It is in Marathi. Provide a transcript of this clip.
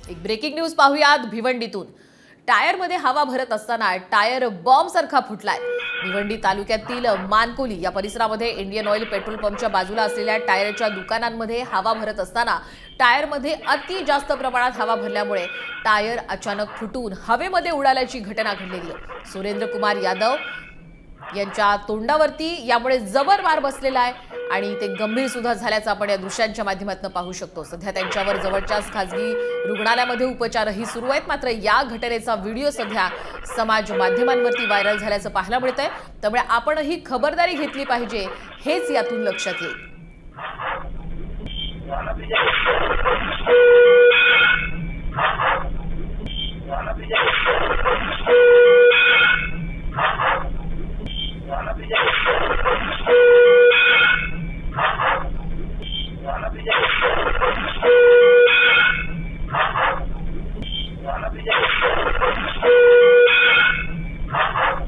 एक ब्रेकिंग न्यूज पाहूयात भिवंडीतून। टायरमध्ये हवा भरत असताना टायर बॉम्ब सारखा फुटलाय। भिवंडी तालुक्यातील मानकोली या परिसरामध्ये इंडियन ऑइल पेट्रोल पंपच्या बाजूला असलेल्या टायरच्या दुकानांमध्ये हवा भरत असताना टायरमध्ये अति जास्त प्रमाणात हवा भरल्यामुळे टायर अचानक फुटून हवेमध्ये उडाल्याची घटना घडलेली आहे। सुरेंद्र कुमार यादव यांच्या तोंडावरती यामुळे जबर मार बसलेला आहे आणि ते गंभीर सुद्धा झाल्याचं आपण या दृश्यांच्या माध्यमातून पाहू शकतो। सध्या त्यांच्यावर जवळच्याच खासगी रुग्णालयामध्ये उपचारही सुरू आहेत। मात्र या घटनेचा व्हिडिओ सध्या समाज माध्यमांवरती व्हायरल झाल्याचं पाहायला मिळतंय। त्यामुळे आपणही खबरदारी घेतली पाहिजे हेच यातून लक्षात येईल।